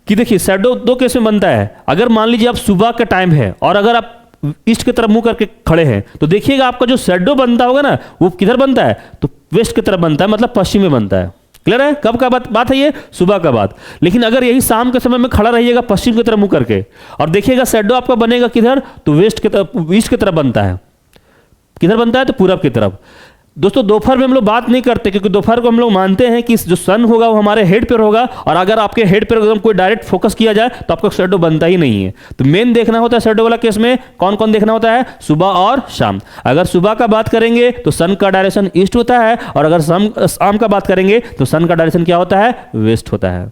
कि देखिए शैडो 2 केस में बनता है। अगर मान लीजिए आप सुबह का टाइम है और अगर आप ईस्ट की तरफ मुंह करके खड़े हैं तो देखिएगा आपका जो शैडो बनता होगा ना वो किधर बनता है, तो वेस्ट की तरफ बनता है, मतलब पश्चिम में बनता है। क्लियर है, कब का बात है ये, सुबह का बात। लेकिन अगर यही शाम के समय में खड़ा रहिएगा पश्चिम की तरफ मुंह करके और देखिएगा शैडो आपका बनेगा किधर, तो वेस्ट की तरफ, ईस्ट की तरफ बनता है। किधर बनता है, तो पूरब की तरफ। दोस्तों दोपहर में हम लोग बात नहीं करते क्योंकि दोपहर को हम लोग मानते हैं कि जो सन होगा वो हमारे हेड पर होगा, और अगर आपके हेड पर एकदम कोई डायरेक्ट फोकस किया जाए तो आपका शैडो बनता ही नहीं है। तो मेन देखना होता है शैडो वाला केस में कौन कौन देखना होता है, सुबह और शाम। अगर सुबह का बात करेंगे तो सन का डायरेक्शन ईस्ट होता है, और अगर शाम का बात करेंगे तो सन का डायरेक्शन क्या होता है, वेस्ट होता है।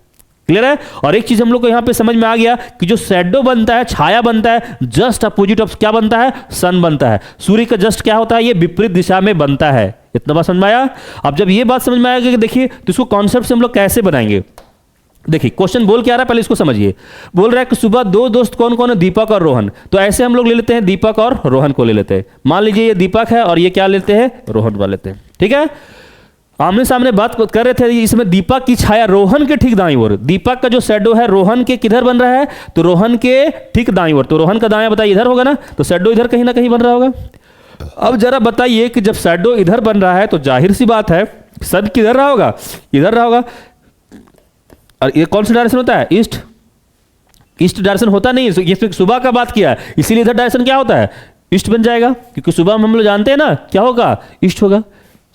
क्लियर है। और एक चीज हम लोग को यहां पे समझ में आ गया कि जो शैडो बनता है, छाया बनता है, जस्ट अपोजिट ऑफ क्या बनता है, सन बनता है। सूर्य का जस्ट क्या होता है, ये विपरीत दिशा में बनता है। इतना बात समझ में आया। अब जब ये बात समझ में आएगा कि देखिए तो इसको कॉन्सेप्ट से हम लोग कैसे बनाएंगे। देखिए क्वेश्चन बोल क्या रहा है, पहले इसको समझिए। बोल रहा है कि सुबह 2 दोस्त कौन कौन है, दीपक और रोहन। तो ऐसे हम लोग ले लेते हैं, दीपक और रोहन को ले लेते हैं। मान लीजिए ये दीपक है और ये क्या लेते हैं, रोहन वाले लेते हैं। ठीक है, आमने सामने बात कर रहे थे। इसमें दीपक की छाया रोहन के ठीक दाईं ओर, दीपक का जो शैडो है रोहन के किधर बन रहा है, तो रोहन के ठीक दाईं ओर। तो रोहन का दायां बताइए इधर होगा ना, तो शैडो इधर कहीं ना कहीं बन रहा होगा। अब जरा बताइए कि जब शैडो इधर बन रहा है तो जाहिर सी बात है सन किधर रहा होगा, इधर रहा होगा। और ये कौन सा डायरेक्शन होता है, ईस्ट। ईस्ट डायरेक्शन होता नहीं है, ये सुबह का बात किया है, इसीलिए इधर डायरेक्शन क्या होता है, ईस्ट बन जाएगा। क्योंकि सुबह में हम लोग जानते हैं ना क्या होगा, ईस्ट होगा।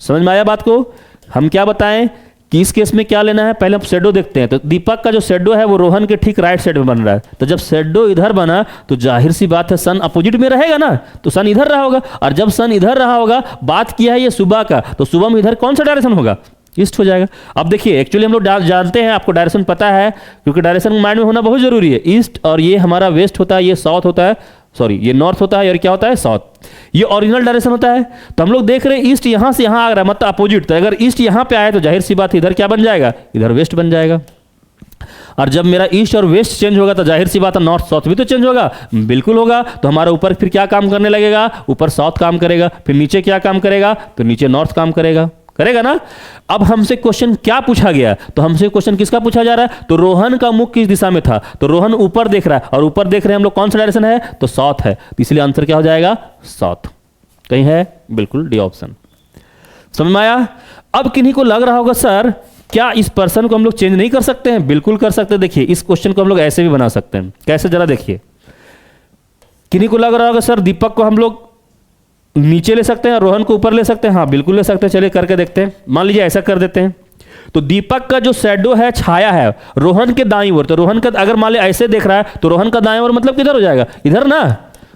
समझ में आया बात को। हम क्या बताएं कि इस केस में क्या लेना है, पहले हम शैडो देखते हैं। तो दीपक का जो शैडो है वो रोहन के ठीक राइट साइड में बन रहा है। तो जब शैडो इधर बना तो जाहिर सी बात है सन अपोजिट में रहेगा ना, तो सन इधर रहा होगा। और जब सन इधर रहा होगा, बात किया है ये सुबह का, तो सुबह में इधर कौन सा डायरेक्शन होगा, ईस्ट हो जाएगा। अब देखिए एक्चुअली हम लोग जानते हैं, आपको डायरेक्शन पता है क्योंकि डायरेक्शन माइंड में होना बहुत जरूरी है। ईस्ट और ये हमारा वेस्ट होता है, ये साउथ होता है, सॉरी ये नॉर्थ होता है और क्या होता है, साउथ। ये ओरिजिनल डायरेक्शन होता है। तो हम लोग देख रहे हैं ईस्ट यहां से यहां आ रहा है, मतलब अपोजिट। तो अगर ईस्ट यहां पे आए तो जाहिर सी बात इधर क्या बन जाएगा, इधर वेस्ट बन जाएगा। और जब मेरा ईस्ट और वेस्ट चेंज होगा तो जाहिर सी बात है नॉर्थ साउथ भी तो चेंज होगा, बिल्कुल होगा। तो हमारा ऊपर फिर क्या काम करने लगेगा, ऊपर साउथ काम करेगा, फिर नीचे क्या काम करेगा, तो नीचे नॉर्थ काम करेगा। करेगा ना। अब हमसे क्वेश्चन क्या पूछा गया, तो हमसे क्वेश्चन किसका पूछा जा रहा है, तो रोहन का मुख किस दिशा में था, तो रोहन ऊपर देख रहा है, और ऊपर देख रहे हैं हम लोग, कौन सा डायरेक्शन है, तो साउथ है, तो इसलिए आंसर क्या हो जाएगा, साउथ। कहीं है, बिल्कुल डी ऑप्शन। समझ में आया। अब किन्हीं को लग रहा होगा सर क्या इस पर्सन को हम लोग चेंज नहीं कर सकते हैं, बिल्कुल कर सकते हैं। देखिए इस क्वेश्चन को हम लोग ऐसे भी बना सकते हैं, कैसे जरा देखिए। किन्हीं को लग रहा होगा सर दीपक को हम लोग नीचे ले सकते हैं और रोहन को ऊपर ले सकते हैं, हाँ बिल्कुल ले सकते हैं, चलिए करके देखते हैं। मान लीजिए ऐसा कर देते हैं, तो दीपक का जो शैडो है, छाया है रोहन के दाईं ओर, तो रोहन का अगर मान लीजिए ऐसे देख रहा है तो रोहन का दाईं ओर मतलब किधर हो जाएगा, इधर ना,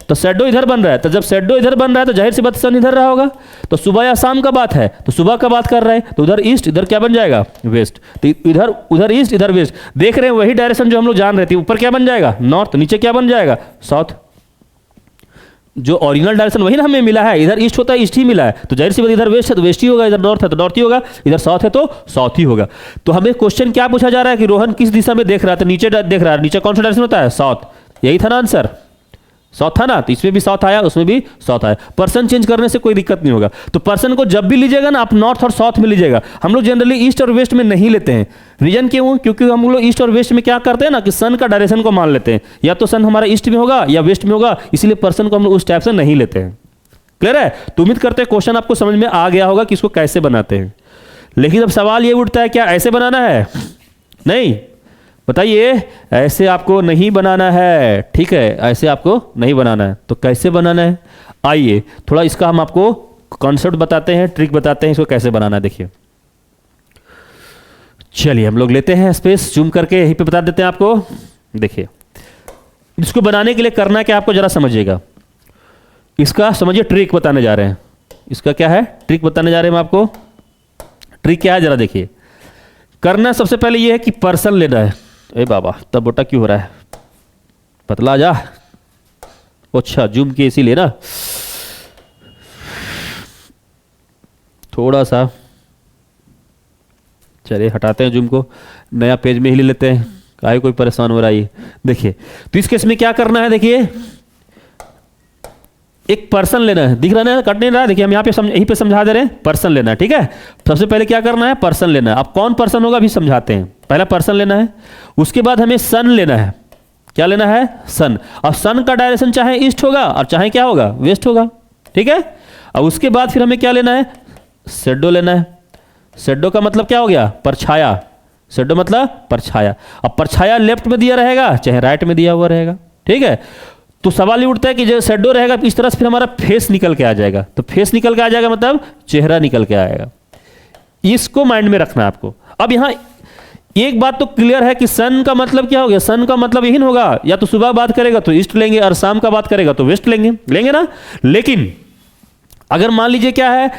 तो शैडो इधर बन रहा है, तो जब शैडो इधर बन रहा है तो जाहिर सी बात सन इधर रहा होगा। तो सुबह या शाम का बात है, तो सुबह का बात कर रहे हैं, तो उधर ईस्ट, इधर क्या बन जाएगा, वेस्ट। तो इधर उधर ईस्ट, इधर वेस्ट, देख रहे हैं वही डायरेक्शन जो हम लोग जान रहे थे। ऊपर क्या बन जाएगा, नॉर्थ, नीचे क्या बन जाएगा, साउथ। जो ओरिजिनल डायरेक्शन वही ना हमें मिला है, इधर ईस्ट होता है, ईस्ट ही मिला है, तो जाहिर सी बात इधर वेस्ट है तो वेस्ट ही होगा, इधर नॉर्थ है तो नॉर्थ ही होगा, इधर साउथ है तो साउथ ही होगा। तो हमें क्वेश्चन क्या पूछा जा रहा है कि रोहन किस दिशा में देख रहा है, तो नीचे देख रहा है, नीचे कौन सा डायरेक्शन होता है, साउथ। यही था ना आंसर, साउथ था ना, तो इसमें भी साउथ आया, उसमें भी साउथ आया। पर्सन चेंज करने से कोई दिक्कत नहीं होगा। तो पर्सन को जब भी लीजिएगा ना आप नॉर्थ और साउथ में लीजिएगा। हम लोग जनरली ईस्ट और वेस्ट में नहीं लेते हैं। रीजन क्यों, क्योंकि हम लोग ईस्ट और वेस्ट में क्या करते हैं ना कि सन का डायरेक्शन को मान लेते हैं, या तो सन हमारा ईस्ट में होगा या वेस्ट में होगा, इसलिए पर्सन को हम लोग उस टाइप से नहीं लेते हैं। क्लियर है। तो उम्मीद करते हैं क्वेश्चन आपको समझ में आ गया होगा कि इसको कैसे बनाते हैं। लेकिन अब सवाल ये उठता है क्या ऐसे बनाना है, नहीं, बताइए ऐसे आपको नहीं बनाना है, ठीक है, ऐसे आपको नहीं बनाना है। तो कैसे बनाना है, आइए थोड़ा इसका हम आपको कॉन्सेप्ट बताते हैं, ट्रिक बताते हैं, इसको कैसे बनाना है। देखिए चलिए हम लोग लेते हैं स्पेस, जूम करके यहीं पे बता देते हैं आपको। देखिए इसको बनाने के लिए करना क्या आपको जरा समझिएगा, इसका समझिए ट्रिक बताने जा रहे हैं। इसका क्या है, ट्रिक बताने जा रहे हैं हम आपको। ट्रिक क्या है जरा देखिए। करना सबसे पहले ये है कि पर्सन लेना है। ए बाबा तब बोटा क्यों हो रहा है, पतला जा, अच्छा जूम किए इसीलिए ना, थोड़ा सा चलिए हटाते हैं जूम को, नया पेज में ही ले लेते हैं, काहे कोई परेशान हो रहा है। देखिए तो इस केस में क्या करना है, देखिए एक पर्सन लेना है, दिख रहा है कट नहीं रहा है, देखिए हम यहाँ पे यहीं पे समझा दे रहे हैं, पर्सन लेना है, ठीक है। सबसे पहले क्या करना है, पर्सन लेना है। अब कौन पर्सन होगा अभी समझाते हैं। पहला पर्सन लेना है, उसके बाद हमें सन लेना है। क्या लेना है, सन। अब सन का डायरेक्शन चाहे ईस्ट होगा और चाहे क्या होगा, वेस्ट होगा, ठीक है। अब उसके बाद फिर हमें क्या लेना है, शैडो लेना है। शैडो का मतलब क्या हो गया, परछाया। शैडो मतलब परछाया। अब परछाया लेफ्ट में दिया रहेगा चाहे राइट में दिया हुआ रहेगा, ठीक है। तो सवाल ये उठता है कि जो शैडो रहेगा इस तरह से फिर हमारा फेस निकल के आ जाएगा। तो फेस निकल के आ जाएगा मतलब चेहरा निकल के आएगा। इसको माइंड में रखना है आपको। अब यहां एक बात तो क्लियर है कि सन का मतलब क्या हो गया, सन का मतलब यही होगा, या तो सुबह बात करेगा तो ईस्ट लेंगे और शाम का बात करेगा तो वेस्ट लेंगे ना। लेकिन अगर मान लीजिए क्या है,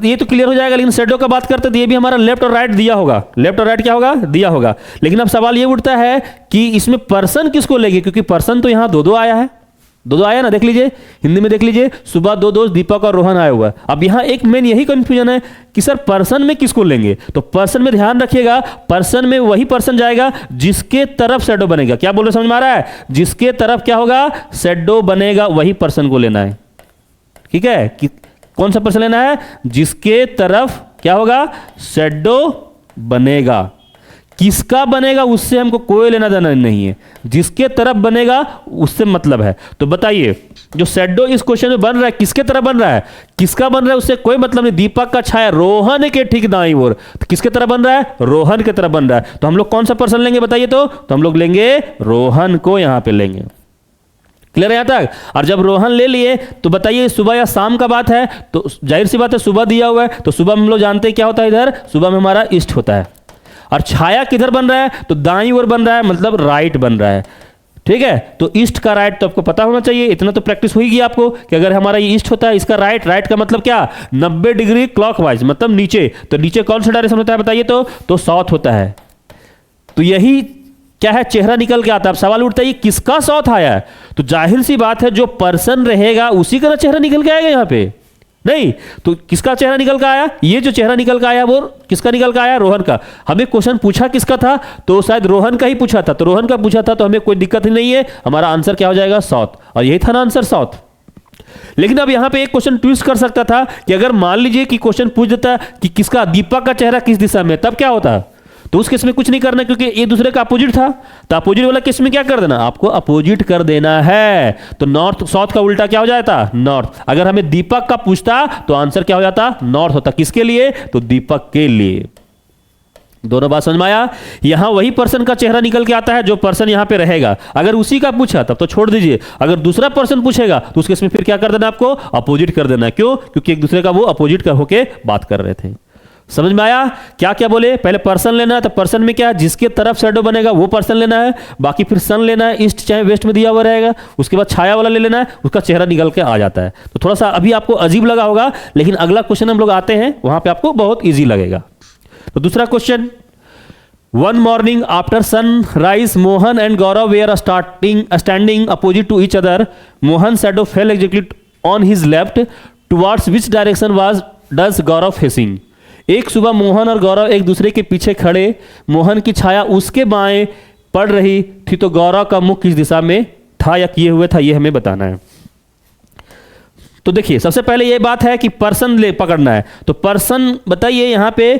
ये तो क्लियर हो जाएगा, लेकिन शैडो का बात करते तो ये भी हमारा लेफ्ट और राइट दिया होगा। लेफ्ट और राइट क्या होगा, दिया होगा। लेकिन अब सवाल ये उठता है कि इसमें पर्सन किसको लेंगे, क्योंकि पर्सन तो यहां दो आया है, दो आया ना, देख लीजिए हिंदी में देख लीजिए, सुबह दो दीपक और रोहन आया हुआ है। अब यहां एक मेन यही कंफ्यूजन है कि सर पर्सन में किसको लेंगे। तो पर्सन में ध्यान रखिएगा, पर्सन में वही पर्सन जाएगा जिसके तरफ शैडो बनेगा। क्या बोल रहे, समझ में आ रहा है, जिसके तरफ क्या होगा, शैडो बनेगा, वही पर्सन को लेना है, ठीक है। कि कौन सा पर्सन लेना है, जिसके तरफ क्या होगा, शैडो बनेगा। किसका बनेगा उससे हमको कोई लेना देना नहीं है, जिसके तरफ बनेगा उससे मतलब है। तो बताइए जो शैडो इस क्वेश्चन में बन रहा है किसके तरफ बन रहा है, किसका बन रहा है उससे कोई मतलब नहीं। दीपक का छाया रोहन के ठीक दाईं ओर, तो किसके तरफ बन रहा है, रोहन के तरफ बन रहा है। तो हम लोग कौन सा पर्सन लेंगे बताइए, तो हम लोग लेंगे रोहन को, यहां पे लेंगे। क्लियर है यहां तक। और जब रोहन ले लिए तो बताइए सुबह या शाम का बात है, तो जाहिर सी बात है सुबह दिया हुआ है, तो सुबह में हम लोग जानते हैं क्या होता है, इधर सुबह में हमारा ईस्ट होता है। और छाया किधर बन रहा है, तो दाईं ओर बन रहा है, मतलब राइट बन रहा है, ठीक है। तो ईस्ट का राइट तो आपको पता होना चाहिए, इतना तो प्रैक्टिस हुई गई आपको कि अगर हमारा ये ईस्ट होता है, इसका राइट, राइट का मतलब क्या, 90 डिग्री क्लॉकवाइज, मतलब नीचे। तो नीचे कौन सा डायरेक्शन होता है बताइए, तो साउथ होता है। तो यही क्या है, चेहरा निकल के आता है। अब सवाल उठता है ये किसका साउथ आया है, तो जाहिर सी बात है जो पर्सन रहेगा उसी का चेहरा निकल के आएगा यहां पे, नहीं तो किसका चेहरा निकल का आया, ये जो चेहरा निकल का आया वो किसका निकल का आया, रोहन का। हमें क्वेश्चन पूछा किसका था, तो शायद रोहन का ही पूछा था, तो रोहन का पूछा था, तो हमें कोई दिक्कत ही नहीं है, हमारा आंसर क्या हो जाएगा, साउथ। और यही था ना आंसर, साउथ। लेकिन अब यहां पे एक क्वेश्चन ट्विस्ट कर सकता था कि अगर मान लीजिए कि क्वेश्चन पूछ देता कि किसका, दीपक का चेहरा किस दिशा में, तब क्या होता? तो उस केस में कुछ नहीं करना क्योंकि एक दूसरे का अपोजिट था। तो अपोजिट वाला केस में क्या कर देना, आपको अपोजिट कर देना है। तो नॉर्थ साउथ का उल्टा क्या हो जाता? नॉर्थ। अगर हमें दीपक का पूछता तो आंसर क्या हो जाता? नॉर्थ होता। किसके लिए? तो दीपक के लिए। दोनों बात समझ में आया? यहां वही पर्सन का चेहरा निकल के आता है जो पर्सन यहां पे रहेगा। अगर उसी का पूछा तब तो छोड़ दीजिए, अगर दूसरा पर्सन पूछेगा तो उस केस में फिर क्या कर देना, आपको अपोजिट कर देना। क्यों? क्योंकि एक दूसरे का वो अपोजिट का होके बात कर रहे थे। समझ में आया? क्या क्या बोले? पहले पर्सन लेना है, तो पर्सन में क्या, जिसके तरफ शैडो बनेगा वो पर्सन लेना है। बाकी फिर सन लेना है, ईस्ट चाहे वेस्ट में दिया हुआ रहेगा। उसके बाद छाया वाला ले लेना है, उसका चेहरा निकल के आ जाता है। तो थोड़ा सा अभी आपको अजीब लगा होगा, लेकिन अगला क्वेश्चन हम लोग आते हैं वहां पे आपको बहुत ईजी लगेगा। तो दूसरा question, One morning after sunrise, Mohan and Gaurav were standing opposite to each other. Mohan's shadow fell exactly on his left. Towards which direction does Gaurav facing? एक सुबह मोहन और गौरव एक दूसरे के पीछे खड़े, मोहन की छाया उसके बाएं पड़ रही थी, तो गौरव का मुख किस दिशा में था या किए हुए था, यह हमें बताना है। तो देखिए, सबसे पहले यह बात है कि पर्सन पकड़ना है। तो पर्सन बताइए यहां पे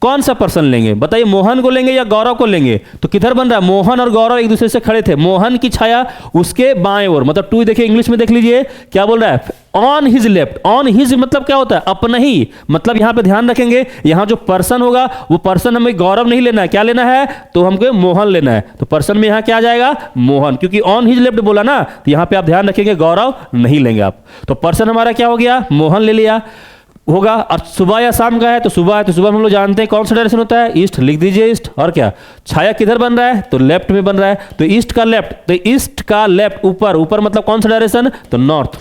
कौन सा पर्सन लेंगे, बताइए, मोहन को लेंगे या गौरव को लेंगे? तो किधर बन रहा है? मोहन और गौरव एक दूसरे से खड़े थे, मोहन की छाया उसके बाएं ओर, मतलब टू देखिए इंग्लिश में देख लीजिए क्या बोल रहा है, on his left. On his मतलब क्या होता है? अपना ही, मतलब यहां पे ध्यान रखेंगे, यहां जो पर्सन होगा वो पर्सन हमें गौरव नहीं लेना है, क्या लेना है? तो हमको मोहन लेना है। तो पर्सन में यहां क्या आ जाएगा? मोहन, क्योंकि ऑन हिज लेफ्ट बोला ना, तो यहां पे आप ध्यान रखेंगे गौरव नहीं लेंगे आप। तो पर्सन हमारा क्या हो गया? मोहन ले लिया होगा। और सुबह या शाम का है तो सुबह है, तो सुबह हम लोग जानते हैं कौन सा डायरेक्शन होता है? ईस्ट, लिख दीजिए ईस्ट। और क्या, छाया किधर बन रहा है? तो लेफ्ट में बन रहा है, तो ईस्ट का लेफ्ट, तो ईस्ट का लेफ्ट ऊपर, ऊपर मतलब कौन सा डायरेक्शन? तो नॉर्थ।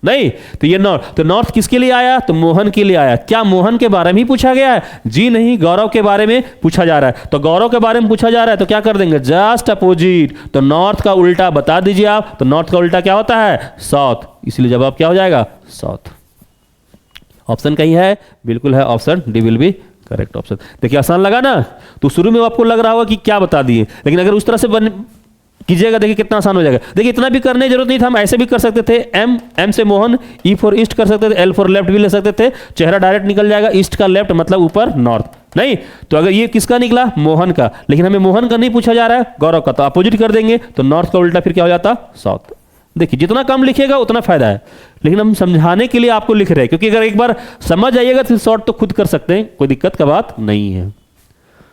नहीं, तो ये नॉर्थ, तो नॉर्थ किसके लिए आया? तो मोहन के लिए आया। क्या मोहन के बारे में ही पूछा गया है? जी नहीं, गौरव के बारे में पूछा जा रहा है। तो गौरव के बारे में पूछा जा रहा है तो क्या कर देंगे? Just opposite. तो नॉर्थ का उल्टा बता दीजिए आप। तो नॉर्थ का उल्टा क्या होता है? साउथ। इसलिए जवाब क्या हो जाएगा? साउथ। ऑप्शन कहीं है? बिल्कुल है, option D will be correct option. देखिए आसान लगा ना? तो शुरू में आपको लग रहा होगा कि क्या बता दिए, लेकिन अगर उस तरह से कीजिएगा, देखिए कितना आसान हो जाएगा। देखिए इतना भी करने की जरूरत नहीं था, हम ऐसे भी कर सकते थे। एम से मोहन, ई फॉर ईस्ट कर सकते थे, एल फॉर लेफ्ट भी ले सकते थे। चेहरा डायरेक्ट निकल जाएगा, ईस्ट का लेफ्ट मतलब ऊपर नॉर्थ। नहीं, तो अगर ये किसका निकला? मोहन का, लेकिन हमें मोहन का नहीं पूछा जा रहा है, गौरव का, तो अपोजिट कर देंगे। तो नॉर्थ का उल्टा फिर क्या हो जाता? साउथ। देखिए जितना कम लिखिएगा उतना फायदा है, लेकिन हम समझाने के लिए आपको लिख रहे हैं, क्योंकि अगर एक बार समझ आइएगा तो शॉर्ट तो खुद कर सकते हैं, कोई दिक्कत का बात नहीं है।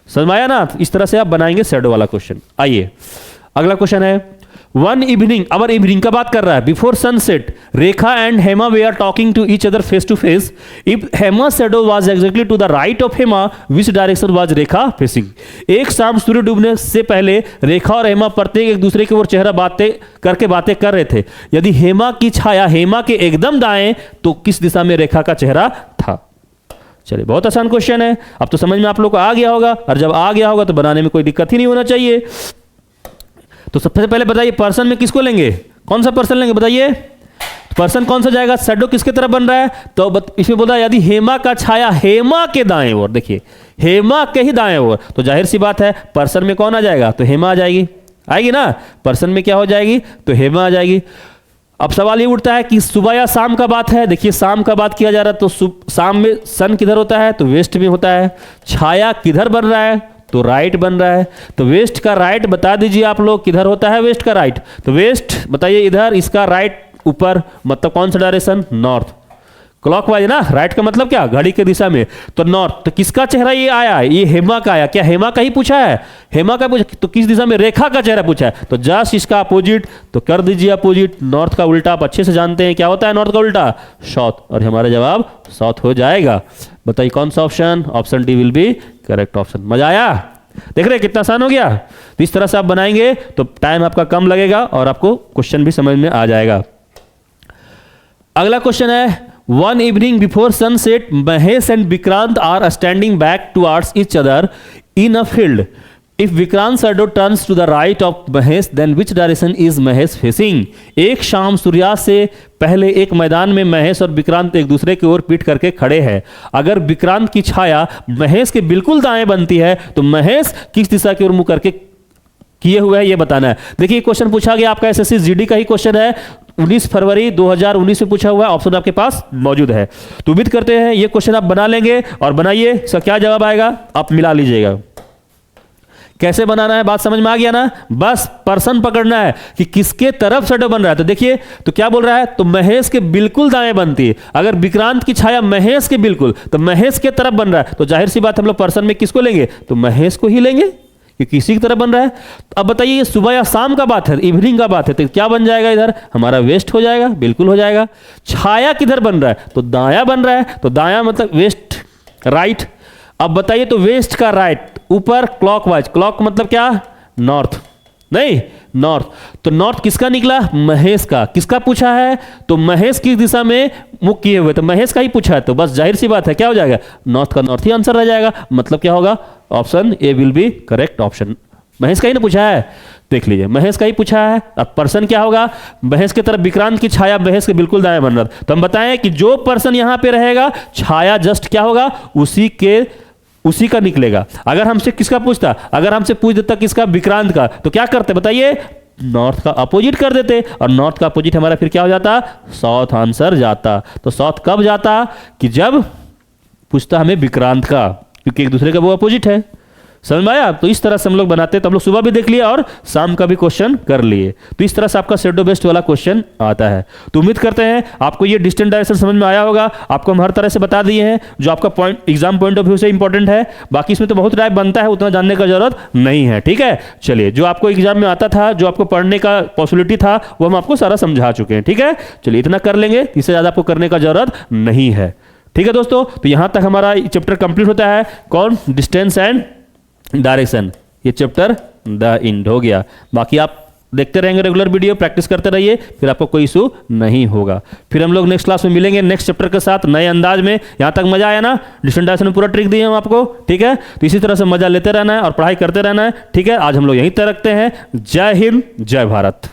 समझ आया ना? इस तरह से आप बनाएंगे शैडो वाला क्वेश्चन। आइए अगला क्वेश्चन है, वन इवनिंग, अब इवनिंग का बात कर रहा है, before sunset Rekha and Hema they are talking to each other face to face. If Hema shadow was exactly to the right of Hema, which direction was Rekha facing? एक शाम सूर्य डूबने से पहले रेखा और हेमा प्रत्येक एक दूसरे की ओर चेहरा बातें कर रहे थे। यदि हेमा की छाया हेमा के एकदम दाएं तो किस दिशा में रेखा का चेहरा था? चलिए बहुत आसान क्वेश्चन है, अब तो समझ में आप लोग को आ गया होगा, और जब आ गया होगा तो बनाने में कोई दिक्कत ही नहीं होना चाहिए। तो सबसे पहले बताइए पर्सन में किसको लेंगे? कौन सा पर्सन लेंगे बताइए? पर्सन कौन सा जाएगा? शैडो किसके तरफ बन रहा है? तो इसमें बोला यदि हेमा का छाया हेमा के दाएं ओर, देखिए हेमा के ही दाएं ओर, तो जाहिर सी बात है पर्सन में कौन आ जाएगा? तो हेमा आ जाएगी, आएगी ना? पर्सन में क्या हो जाएगी? तो हेमा आ जाएगी। अब सवाल ये उठता है कि सुबह या शाम का बात है। देखिए शाम का बात किया जा रहा है, तो शाम में सन किधर होता है? तो वेस्ट में होता है। छाया किधर बन रहा है? तो राइट बन रहा है। तो वेस्ट का राइट बता दीजिए आप लोग, किधर होता है वेस्ट का राइट? तो वेस्ट बताइए इधर, इसका राइट ऊपर, मतलब कौन सा डायरेक्शन? नॉर्थ। क्लॉकवाइज ना, राइट का मतलब क्या? घड़ी के दिशा में। तो नॉर्थ। तो किसका चेहरा ये आया? ये हेमा का आया। क्या हेमा का ही पूछा है? हेमा का पूछा, तो किस दिशा में? रेखा का चेहरा पूछा है, तो जस्ट इसका अपोजिट, तो कर दीजिए अपोजिट। नॉर्थ का उल्टा आप अच्छे से जानते हैं क्या होता है नॉर्थ का उल्टा? साउथ। और हमारा जवाब साउथ हो जाएगा। बताइए कौन सा option? Option D will be correct option. मजा आया? देख रहे कितना आसान हो गया? तो इस तरह से आप बनाएंगे तो टाइम आपका कम लगेगा और आपको क्वेश्चन भी समझ में आ जाएगा। अगला क्वेश्चन है, one evening before sunset Mahesh and Vikrant are standing back towards each other in a field. If Vikrant shadow turns to the right of Mahesh then which direction is Mahesh facing? एक शाम सूर्यास्त से पहले एक मैदान में महेश और विक्रांत एक दूसरे की ओर पीठ करके खड़े हैं। अगर विक्रांत की छाया महेश के बिल्कुल दाएं बनती है तो महेश किस दिशा की ओर मुंह करके किए हुए है ये बताना है। देखिए क्वेश्चन पूछा गया आपका एसएससी जीडी का ही क्वेश्चन है। 19 फरवरी 2019 में पूछा हुआ है, ऑप्शन आपके पास मौजूद है। तो उम्मीद करते हैं ये क्वेश्चन आप बना लेंगे और बनाइए, इसका क्या जवाब आएगा आप मिला लीजिएगा। कैसे बनाना है बात समझ में आ गया ना। बस पर्सन पकड़ना है कि किसके तरफ शैडो बन रहा है। तो देखिए तो क्या बोल रहा है, तो महेश के बिल्कुल दाएं बनती है। अगर विक्रांत की छाया महेश के बिल्कुल, तो महेश के तरफ बन रहा है, तो जाहिर सी बात हम लोग पर्सन में किसको लेंगे, तो महेश को ही लेंगे कि किसी की तरफ बन रहा है। तो अब बताइए ये सुबह या शाम का बात है, इवनिंग का बात है, तो क्या बन जाएगा, इधर हमारा वेस्ट हो जाएगा, बिल्कुल हो जाएगा। छाया किधर बन रहा है, तो दाया बन रहा है, तो दाया मतलब वेस्ट राइट। अब बताइए तो वेस्ट का राइट ऊपर क्लॉकवाइज, क्लॉक मतलब क्या, नॉर्थ, नहीं नॉर्थ, तो नॉर्थ किसका निकला, महेश का। किसका पूछा है, तो महेश की दिशा में मुख किए हुए, तो महेश का ही पूछा है, तो बस जाहिर सी बात है क्या हो जाएगा, नॉर्थ का नॉर्थ ही आंसर रह जाएगा। मतलब क्या होगा, option A will be correct option. Mahesh का ही ना पूछा है, देख लीजिए महेश का ही पूछा है। अब पर्सन क्या होगा, महेश की तरफ विक्रांत की छाया महेश के बिल्कुल दाएं बन रहा था, तो हम बताएं कि जो पर्सन यहां पे रहेगा छाया जस्ट क्या होगा, उसी का निकलेगा। अगर हमसे किसका पूछता, अगर हमसे पूछ देता किसका, विक्रांत का, तो क्या करते बताइए, नॉर्थ का अपोजिट कर देते, और नॉर्थ का अपोजिट हमारा फिर क्या हो जाता, साउथ आंसर जाता। तो साउथ कब जाता, कि जब पूछता हमें विक्रांत का, क्योंकि एक दूसरे का वो अपोजिट है। समझ में आया। तो इस तरह से हम लोग बनाते हैं, तो हम लोग सुबह भी देख लिए और शाम का भी क्वेश्चन कर लिए। तो इस तरह से आपका शैडो बेस्ड वाला क्वेश्चन आता है। तो उम्मीद करते हैं आपको ये डिस्टेंस डायरेक्शन समझ में आया होगा। आपको हम हर तरह से बता दिए हैं जो आपका point exam point of view से इंपॉर्टेंट है। बाकी इसमें तो बहुत टाइप बनता है, उतना जानने का जरूरत नहीं है। ठीक है, चलिए जो आपको एग्जाम में आता था, जो आपको पढ़ने का पॉसिबिलिटी था, वो हम आपको सारा समझा चुके हैं। ठीक है, चलिए इतना कर लेंगे, इससे ज्यादा आपको करने का जरूरत नहीं है। ठीक है दोस्तों, तो यहां तक हमारा चैप्टर कंप्लीट होता है। कौन, डिस्टेंस एंड डायरेक्शन, ये चैप्टर द एंड हो गया। बाकी आप देखते रहेंगे रेगुलर वीडियो, प्रैक्टिस करते रहिए, फिर आपको कोई इशू नहीं होगा। फिर हम लोग नेक्स्ट क्लास में मिलेंगे नेक्स्ट चैप्टर के साथ नए अंदाज में। यहां तक मजा आया ना, डिस्टेंस डायरेक्शन में पूरा ट्रिक दिए हम आपको। ठीक है, तो इसी तरह से मजा लेते रहना है और पढ़ाई करते रहना है। ठीक है, आज हम लोग यहीं तक रखते हैं। जय हिंद, जय भारत।